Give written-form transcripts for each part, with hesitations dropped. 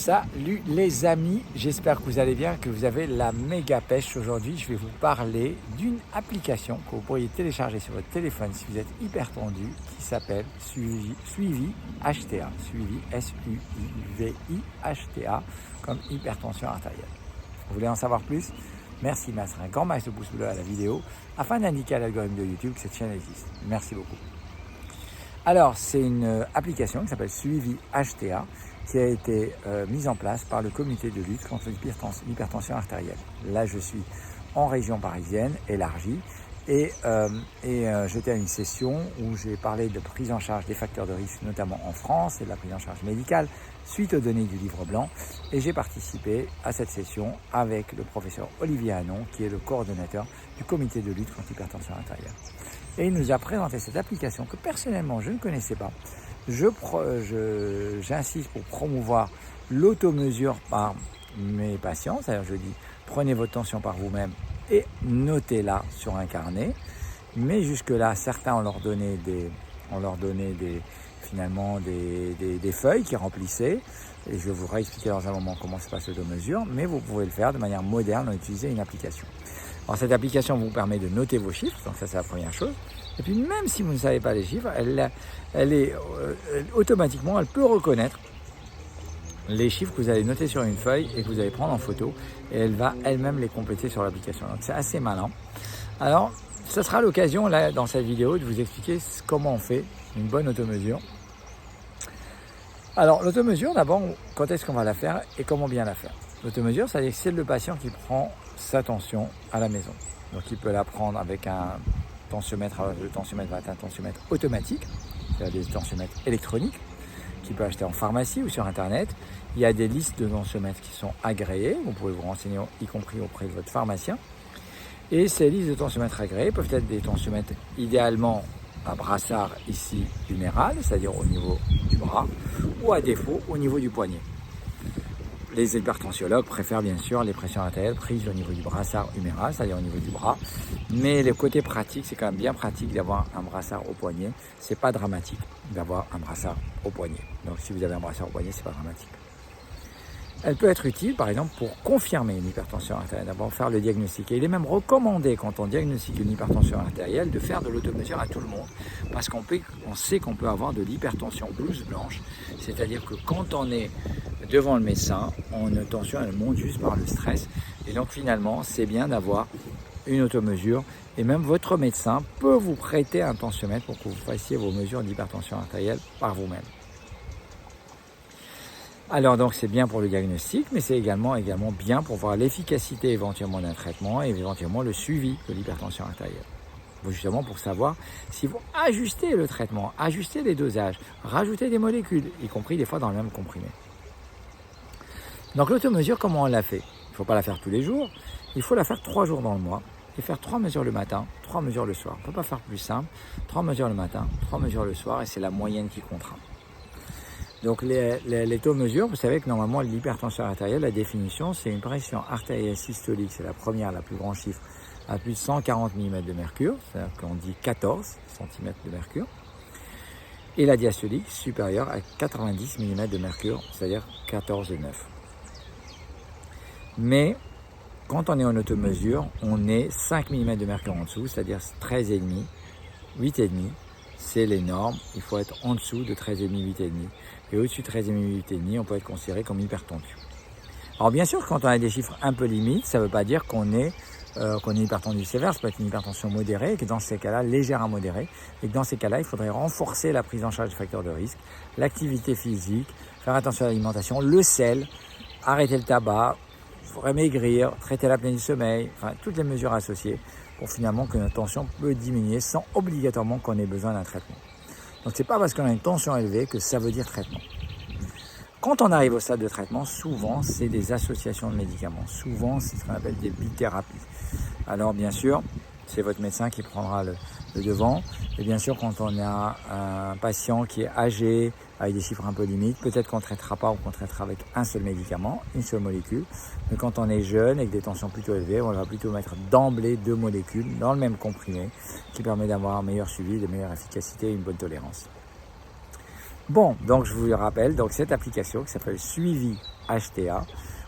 Salut les amis, j'espère que vous allez bien, que vous avez la méga pêche. Aujourd'hui, je vais vous parler d'une application que vous pourriez télécharger sur votre téléphone si vous êtes hyper tendu, qui s'appelle Suivi HTA, Suivi S-U-I-V-I-H-T-A, comme hypertension artérielle. Vous voulez en savoir plus? Merci, mettre un grand max de pouce bleu à la vidéo afin d'indiquer à l'algorithme de YouTube que cette chaîne existe. Merci beaucoup. Alors, c'est une application qui s'appelle Suivi HTA qui a été mise en place par le comité de lutte contre l'hypertension artérielle. Là, je suis en région parisienne, élargie, et j'étais à une session où j'ai parlé de prise en charge des facteurs de risque, notamment en France, et de la prise en charge médicale, suite aux données du livre blanc. Et j'ai participé à cette session avec le professeur Olivier Hanon, qui est le coordonnateur du comité de lutte contre l'hypertension artérielle. Et il nous a présenté cette application que personnellement je ne connaissais pas. J'insiste pour promouvoir l'automesure par mes patients, c'est-à-dire je dis prenez votre tension par vous-même et notez-la sur un carnet. Mais jusque-là, certains on leur donnait des feuilles qu'ils remplissaient. Et je vous réexpliquer dans un moment comment se passe l'automesure, mais vous pouvez le faire de manière moderne en utilisant une application. Alors cette application vous permet de noter vos chiffres, donc ça c'est la première chose. Et puis même si vous ne savez pas les chiffres, automatiquement elle peut reconnaître les chiffres que vous allez noter sur une feuille et que vous allez prendre en photo, et elle va elle-même les compléter sur l'application. Donc c'est assez malin. Alors ce sera l'occasion là dans cette vidéo de vous expliquer comment on fait une bonne automesure. Alors l'automesure, d'abord, quand est-ce qu'on va la faire et comment bien la faire? L'automesure, c'est-à-dire que c'est le patient qui prend sa tension à la maison. Donc il peut la prendre avec un tensiomètre. Le tensiomètre va être un tensiomètre automatique, c'est-à-dire des tensiomètres électroniques qu'il peut acheter en pharmacie ou sur internet. Il y a des listes de tensiomètres qui sont agréées, vous pouvez vous renseigner y compris auprès de votre pharmacien. Et ces listes de tensiomètres agréés peuvent être des tensiomètres idéalement à brassard ici huméral, c'est-à-dire au niveau du bras, ou à défaut au niveau du poignet. Les hypertensiologues préfèrent bien sûr les pressions artérielles prises au niveau du brassard huméral, c'est-à-dire au niveau du bras. Mais le côté pratique, c'est quand même bien pratique d'avoir un brassard au poignet. C'est pas dramatique d'avoir un brassard au poignet. Donc si vous avez un brassard au poignet, c'est pas dramatique. Elle peut être utile, par exemple, pour confirmer une hypertension artérielle, d'abord faire le diagnostic. Et il est même recommandé, quand on diagnostique une hypertension artérielle, de faire de l'automesure à tout le monde. Parce qu'on sait qu'on peut avoir de l'hypertension blouse blanche. C'est-à-dire que quand on est devant le médecin, notre tension elle monte juste par le stress. Et donc finalement, c'est bien d'avoir une automesure. Et même votre médecin peut vous prêter un tensiomètre pour que vous fassiez vos mesures d'hypertension artérielle par vous-même. Alors donc c'est bien pour le diagnostic, mais c'est également bien pour voir l'efficacité éventuellement d'un traitement et éventuellement le suivi de l'hypertension artérielle. Justement pour savoir s'il faut ajuster le traitement, ajuster les dosages, rajouter des molécules, y compris des fois dans le même comprimé. Donc l'automesure, comment on la fait? Il ne faut pas la faire tous les jours, il faut la faire 3 jours dans le mois et faire 3 mesures le matin, 3 mesures le soir. On ne peut pas faire plus simple, 3 mesures le matin, 3 mesures le soir, et c'est la moyenne qui comptera. Donc les taux-mesures, vous savez que normalement l'hypertension artérielle, la définition, c'est une pression artérielle systolique, c'est la première, la plus grand chiffre, à plus de 140 mm de mercure, c'est-à-dire qu'on dit 14 cm de mercure, et la diastolique supérieure à 90 mm de mercure, c'est-à-dire 14,9. Mais quand on est en automesure, on est 5 mm de mercure en dessous, c'est-à-dire 13,5, 8,5. C'est les normes, il faut être en dessous de 13,5, 8,5. Et au-dessus de 13,5, 8,5, on peut être considéré comme hypertendu. Alors bien sûr, quand on a des chiffres un peu limites, ça ne veut pas dire qu'on est hypertendu sévère, ça peut être une hypertension modérée, et que dans ces cas-là, légère à modérée, et que dans ces cas-là, il faudrait renforcer la prise en charge des facteurs de risque, l'activité physique, faire attention à l'alimentation, le sel, arrêter le tabac, maigrir, traiter l'apnée du sommeil, enfin toutes les mesures associées pour finalement que notre tension peut diminuer sans obligatoirement qu'on ait besoin d'un traitement. Donc c'est pas parce qu'on a une tension élevée que ça veut dire traitement. Quand on arrive au stade de traitement, souvent c'est des associations de médicaments, souvent c'est ce qu'on appelle des bithérapies. Alors bien sûr, c'est votre médecin qui prendra le devant. Et bien sûr, quand on a un patient qui est âgé, avec des chiffres un peu limites, peut-être qu'on ne traitera pas ou qu'on traitera avec un seul médicament, une seule molécule. Mais quand on est jeune, avec des tensions plutôt élevées, on va plutôt mettre d'emblée 2 molécules dans le même comprimé, qui permet d'avoir un meilleur suivi, de meilleure efficacité et une bonne tolérance. Bon, donc je vous rappelle, donc cette application qui s'appelle Suivi HTA,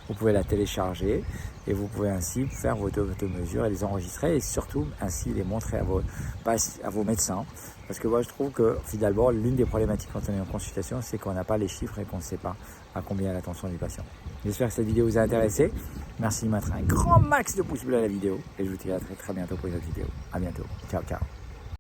vous pouvez la télécharger et vous pouvez ainsi faire vos mesures et les enregistrer et surtout ainsi les montrer à vos médecins. Parce que moi je trouve que finalement l'une des problématiques quand on est en consultation, c'est qu'on n'a pas les chiffres et qu'on ne sait pas à combien est l'attention du patient. J'espère que cette vidéo vous a intéressé. Merci de mettre un grand max de pouces bleus à la vidéo et je vous dis à très bientôt pour une autre vidéo. À bientôt. Ciao, ciao.